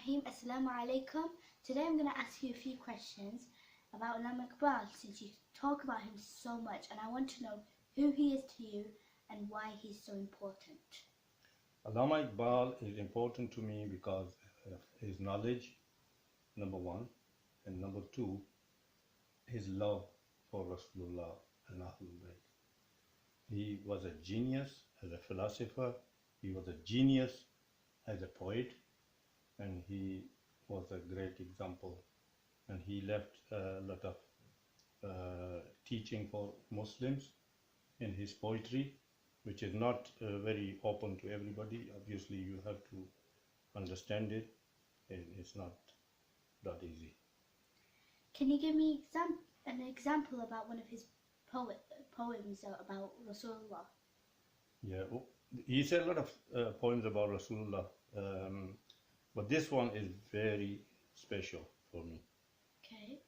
Bismillahirrahmanirrahim. Assalamu alaikum. Today I'm going to ask you a few questions about Allama Iqbal, since you talk about him so much, and I want to know who he is to you and why he's so important. Allama Iqbal is important to me because of his knowledge, number one, and number two, his love for Rasulullah and Ahlul Bayt. He was a genius as a philosopher, he was a genius as a poet, and he was a great example. And he left a lot of teaching for Muslims in his poetry, which is not very open to everybody. Obviously, you have to understand it, and it's not that easy. Can you give me an example about one of his poems about Rasulullah? Yeah, he said a lot of poems about Rasulullah, but this one is very special for me. Okay.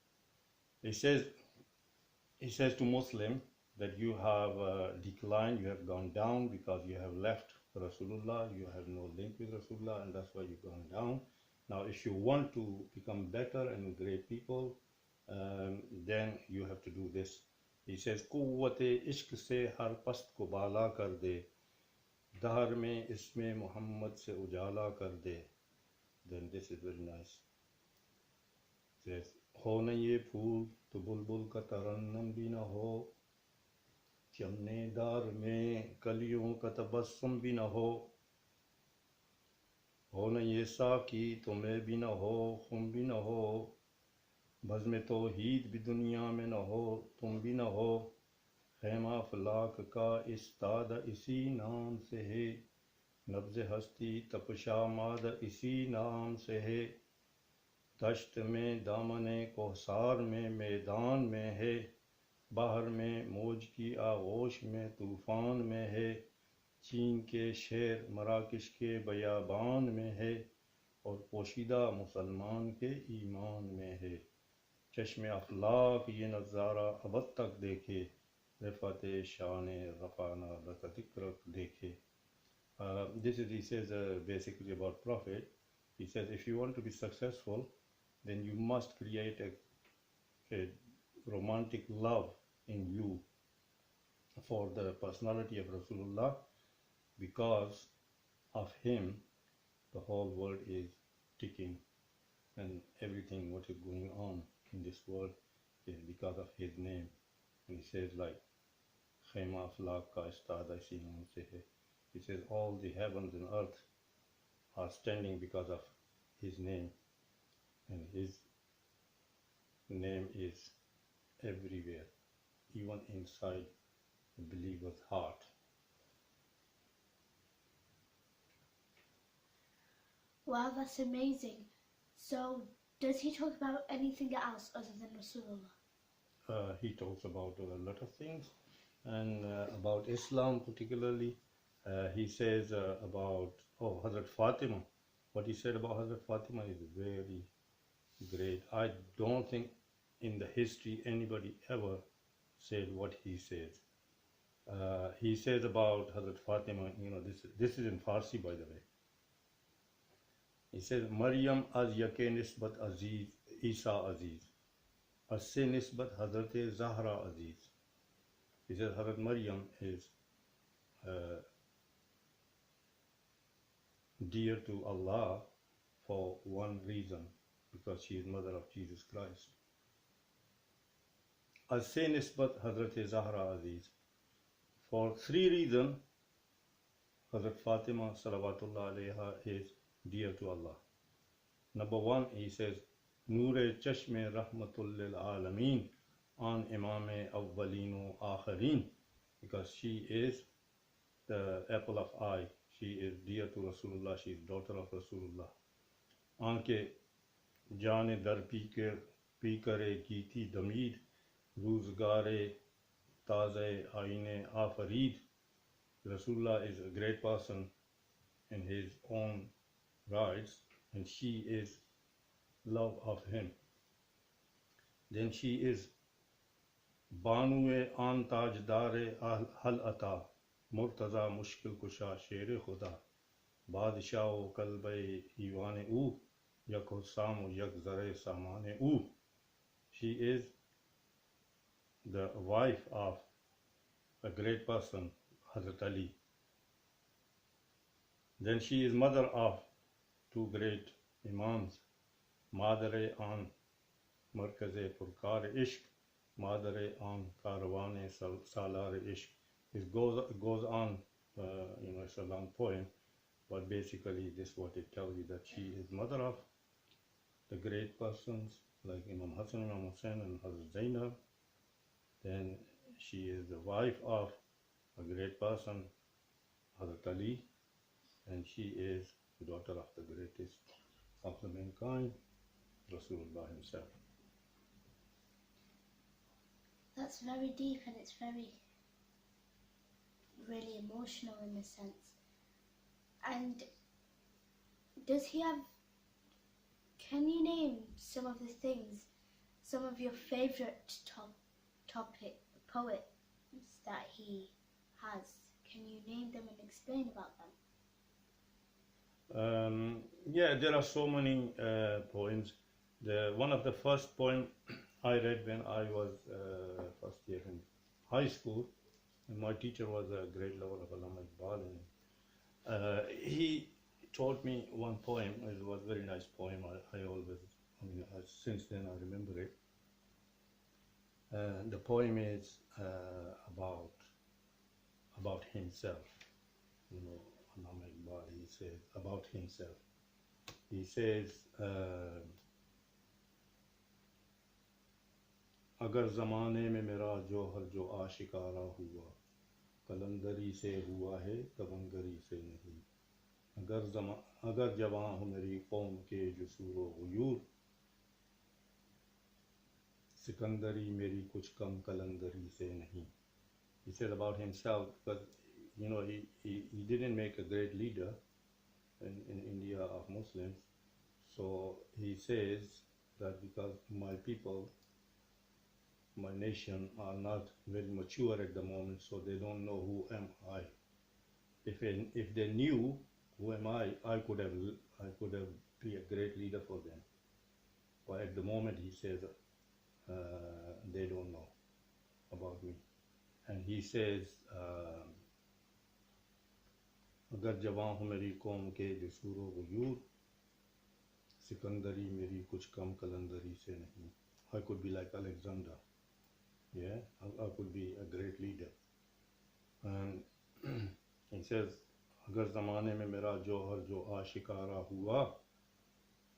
He says to Muslim that you have declined, you have gone down because you have left Rasulullah, you have no link with Rasulullah, and that's why you've gone down. Now, if you want to become better and great people, then you have to do this. He says, "Quwwat-e ishq se har past ko bala kar de, dahar mein isme Muhammad se ujala kar de." Then this is very nice. He says, "Ho na ye phool to bulbul ka tarannum bhi na ho, चमने दार में कलियों का तबस्सुम भी न हो न ये साकी तुम्हें भी न हो खुम भी न हो बज़्म तौहीद भी दुनिया में न हो तुम भी न हो खैमा फलाक का इस्ताद इसी नाम से है नब्ज़ हस्ती तपशा माद इसी नाम से है दश्त में दामने कोहसार में मैदान में है बाहर में मौज की आगोश में तूफ़ान में है चीन के शेर मराकश के बयाबान में है और पोशीदा मुसलमान के ईमान में है चश्मे अखलाक ये नज़ारा अबद तक देखे रफ़त शान रफ़ाना ज़िक्र देखे." This is, he says, basically about Prophet. He says, if you want to be successful, then you must create a romantic love in you for the personality of Rasulullah. Because of him, the whole world is ticking, and everything what is going on in this world is because of his name. And he says, like, Khayma aflaq ka istada isi naam se hai. He says all the heavens and earth are standing because of his name, and his name is everywhere, even inside the believer's heart. Wow, that's amazing. So, does he talk about anything else other than Rasulullah? He talks about a lot of things, and about Islam particularly. He says about Hazrat Fatima. What he said about Hazrat Fatima is very great. I don't think in the history anybody ever said what he says. He says about Hazrat Fatima, this is in Farsi, by the way. He says, "Maryam az yake nisbat aziz, Isa aziz, asse nisbat Hazrat Zahra aziz." He says Hazrat Maryam is dear to Allah for one reason, because she is mother of Jesus Christ. Asse nisbat Hazrat Zahra aziz. For three reasons, Hazrat Fatima salawatullah alayha is dear to Allah. Number one, he says, Noor-e Chashme Rahmatul lil Alameen an Imam-e Awwaleen wa Akhareen, because she is the apple of eye. She is dear to Rasulullah. She is daughter of Rasulullah. Anke Jane dar pí kare kiti damid Ruzgare Taze Aine Afarid. Rasulullah is a great person in his own rights, and she is love of him. Then she is Banue an Tajdare Hal Ata Murtaza Mushkil Kusha Shere Khuda Badshah Kalbe Iwane Yako Samu Yak Zare Samane U. She is the wife of a great person, Hazrat Ali. Then she is mother of two great Imams, Madare an Markaze Purkar Ishq, Madare an Karwane Salar Ishq. It goes on, it's a long poem, but basically this is what it tells you, that she is mother of the great persons like Imam Hassan, Imam Hussain, and Hazrat Zainab. Then she is the wife of a great person, Hazrat Ali, and she is the daughter of the greatest of the mankind, Rasulullah himself. That's very deep, and it's really emotional in a sense. And does he have, can you name some of the things, some of your favorite poets that he has? Can you name them and explain about them? Yeah, there are so many poems. One of the first poem I read when I was first year in high school, and my teacher was a great lover of Allama Iqbal, and he taught me one poem. It was a very nice poem. Since then I remember it. The poem is about himself. Allama Iqbal, he says about himself. He says, अगर ज़माने में मेरा जौहर जो आशिकारा हुआ, कलंदरी से हुआ है तवंगरी से नहीं. अगर जवां हो मेरी कौम के जसूर व गुयूर, सिकंदरी मेरी कुछ कम कलंदरी से नहीं. He said about himself, because he didn't make a great leader in India of Muslims. So he says that because my people, my nation are not very mature at the moment, so they don't know who am I. If they knew who am I could have be a great leader for them. But at the moment, he says they don't know about me. And he says, अगर जवां हो मेरी कौम के जसूर व गुयूर, सिकंदरी मेरी कुछ कम कलंदरी से नहीं. I could be like Alexander. Yeah, I could be a great leader. And he says, अगर ज़माने में मेरा जौहर जो आशिकारा हुआ,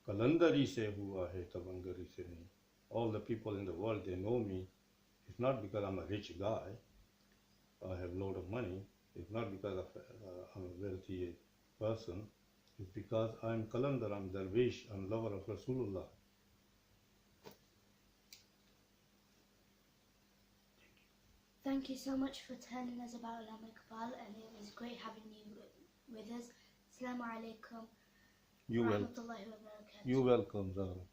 कलंदरी से हुआ है तवंगरी से नहीं. All the people in the world, they know me. It's not because I'm a rich guy, I have a lot of money. It's not because I'm a wealthy person. It's because I'm Kalandar, I'm Darwish, I'm lover of Rasulullah. Thank you so much for telling us about Allama Iqbal, and it was great having you with us. Assalamu alaikum. You're welcome, Zara.